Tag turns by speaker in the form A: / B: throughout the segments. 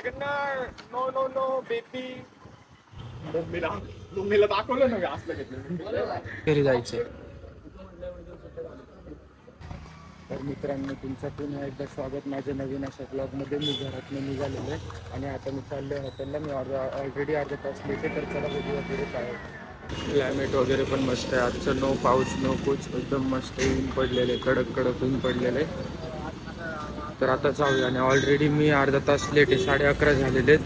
A: WagonR no no no baby. मम्मीला दाखवलं ना असलं घेतलं
B: घरी जायचे.
C: तर मित्रांनो, तुमचं पुन्हा एकदा स्वागत माझ्या नवीन अशा ब्लॉगमध्ये. मी घरातून निघालेलो आहे आणि आता मी चाललो हॉटेलला. मी ऑलरेडी अर्धा तास लेटे, तर चला बघू वगैरे काय.
B: क्लायमेट वगैरे पण मस्त आहे आजचं. नो पाऊस नो कुछ, एकदम मस्त ऊन पडलेले, कडक कडक ऊन पडलेले. तर आता जाऊया. आणि ऑलरेडी मी अर्धा तास लेट आहे, 11:30 झालेले आहेत.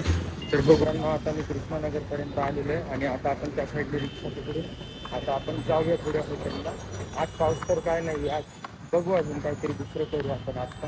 B: तर बघू.
C: आता मी कृष्णानगरपर्यंत आलेलो आहे आणि आता आपण त्या साईडने रिक्षा पकडून आता आपण जाऊया पुढे हॉटेलला. आज पाऊस तर काय नाही, आज बघू अजून काहीतरी दुसरं करू आपण आता.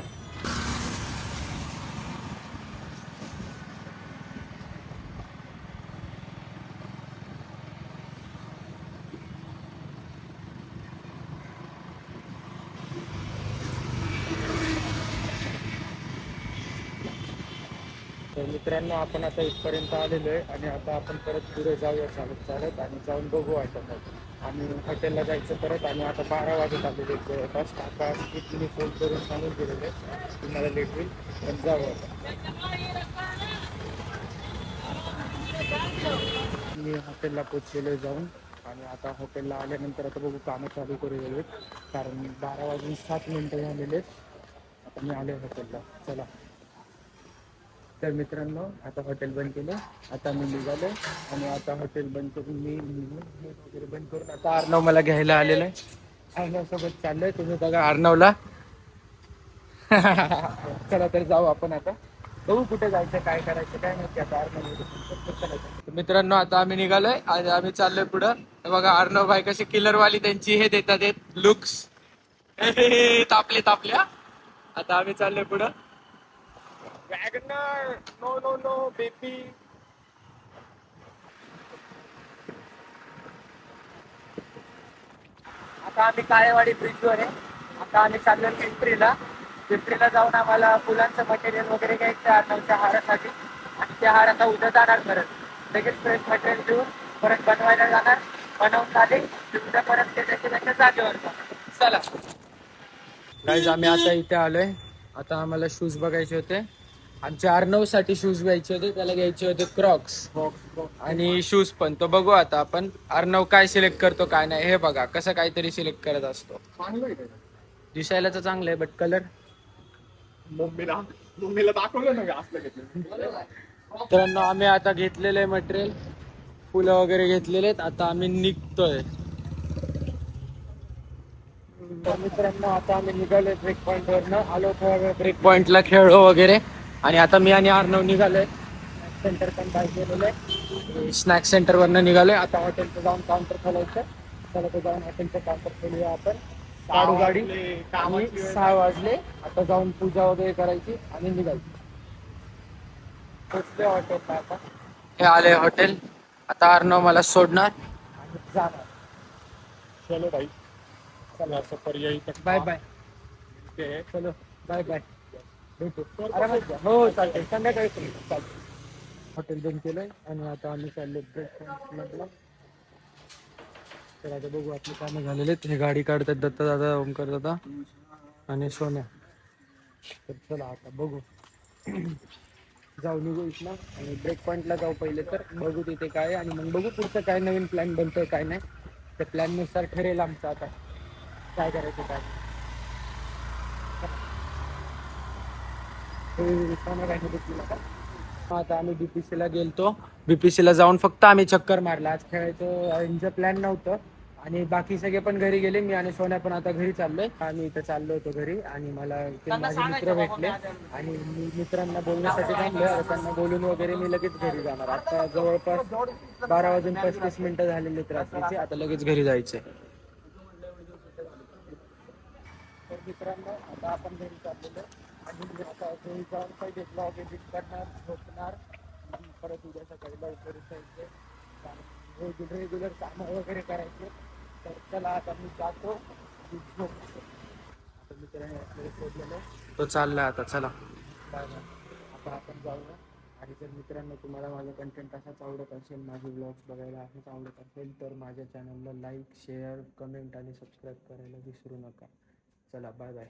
C: तर मित्रांनो, आपण आता इथपर्यंत आलेलो आहे आणि आता आपण परत पुढे जाऊया चालत चालत आणि जाऊन बघू आता मग आणि हॉटेलला जायचं परत. आणि आता 12 वाजत आलेले जवळपास. काका तुम्ही फोन करून सांगून गेलेले तुम्हाला लेट होईल, पण जाऊ आता. मी हॉटेलला पोचलेलो जाऊन आणि आता हॉटेलला आल्यानंतर आता बघू कामं चालू करू गेले, कारण 12 वाजून 7 मिनटं झालेले आहेत. आता मी आले हॉटेलला. चला. तर मित्रांनो, आता हॉटेल बंद केलं, आता मी निघालो आणि आता हॉटेल बंद करून मी वगैरे बंद करून आता अर्णव मला घ्यायला आलेलं आहे. अर्णव सोबत चाललोय, तुम्ही बघा अर्णवला. चला तर जाऊ आपण आता. बघू कुठे जायचं, काय करायचं काय माहिती आता. अर्णव
B: मित्रांनो, आता आम्ही निघालोय आणि आम्ही चाललोय पुढं. हे बघा अर्णव भाई कशी किलरवाली त्यांची हे देतात लुक्स. तापले तापल्या. आता आम्ही चाललोय पुढं.
A: WagonR no no no baby.
C: आता आम्ही काळेवाडी ब्रिजवर आहे. आता आम्ही चाललो पिंपरीला. पिंपरीला जाऊन आम्हाला फुलांचं मटेरियल वगैरे घ्यायचं आहे अर्णवच्या हारासाठी. आणि ते हार आता उद्या जाणार परत. लगेच फ्रेश मटेरियल घेऊन परत बनवायला जाणार. बनवून झाले उद्या परत त्याच्या जागेवर जाणार. चला
B: गाईज, आम्ही आता इथे आलोय. आता आम्हाला शूज बघायचे होते. आमच्या अर्णवसाठी शूज घ्यायचे होते, त्याला घ्यायचे होते क्रॉक्स आणि शूज पण. तो बघू आता आपण अर्णव काय सिलेक्ट करतो काय नाही. हे बघा कसं काहीतरी सिलेक्ट करत असतो. दिसायला तर चांगलं आहे, बट कलर.
A: मम्मीला दाखवलं ना असलं घेतलं.
B: मित्रांनो, आम्ही आता घेतलेलं आहे मटेरियल, फुलं वगैरे घेतलेले आहेत. आता आम्ही निघतोय.
C: तर मित्रांनो, आता आम्ही निघालोय ब्रेक पॉईंटवरनं. आलो थोडा वेळ
B: ब्रेक पॉइंटला खेळलो वगैरे आणि आता मी आणि अर्णव निघालोय.
C: सेंटर पण बाय केलेलं आहे.
B: स्नॅक्स सेंटर वरनं निघालोय.
C: आता हॉटेलचं जाऊन काउंटर खोलायचं. चला तर जाऊन हॉटेलचं काउंटर खोलूया आपण. काढू गाडी. आणि 6 वाजले. आता जाऊन पूजा वगैरे करायची आणि निघायची. पोचले हॉटेलला आता
B: हे आले हॉटेल. आता अर्णव मला सोडणार.
C: आणि जाणार.
A: चलो भाई, चला असं पर्यायी
C: बाय बाय. चलो बाय बाय. भेटू. हो चालतंय, संध्याकाळी चालतंय. हॉटेल बंद केलंय आणि आता आम्ही चाललो ब्रेकफास्टमधला. तर आता बघू आपली कामं झालेले आहेत. हे गाडी काढतात दत्ता दादा, ओमकार दादा आणि सोन्या. तर चला आता बघू. जाऊ निघू इथला आणि ब्रेक पॉईंटला जाऊ पहिले. तर बघू तिथे काय आहे आणि मग बघू पुढचं काय नवीन प्लॅन बनतोय काय नाही. त्या प्लॅननुसार ठरेल आमचं आता काय करायचं काय.
B: आता आम्ही BPC ला गेलतो. BPC ला जाऊन फक्त आम्ही चक्कर मारला. आज खेळायचं यांचं प्लॅन नव्हतं आणि बाकी सगळे पण घरी गेले. मी आणि सोन्या पण आता घरी चाललोय. आम्ही इथं चाललो होतो घरी आणि मला ते माझे मित्र भेटले आणि मी मित्रांना बोलण्यासाठी थांबलोय. त्यांना बोलून वगैरे मी लगेच घरी जाणार. आता जवळपास 12 वाजून 35 मिनिटं झालेली आहेत रात्रीची. आता लगेच घरी जायचंय.
C: तर मित्रांनो, आता आपण घरी चाललेलो आणि आता घरी जाऊन पहिले ब्लॉग एडिट करणार, झोपणार, परत उद्या सकाळी लवकर उठायचे, रेग्युलर कामं वगैरे करायचे. तर चला आता मी जातो. आता मित्रांनो आपल्याला शोधलेलं
B: तो चाललाय आता. चला
C: बाय बाय. आता आपण जाऊया. आणि जर मित्रांनो तुम्हाला माझा कंटेंट असाच आवडत असेल, माझे ब्लॉग्स बघायला असाच आवडत असेल, तर माझ्या चॅनलला लाईक, शेअर, कमेंट आणि सबस्क्राईब करायला विसरू नका. चला बाय बाय.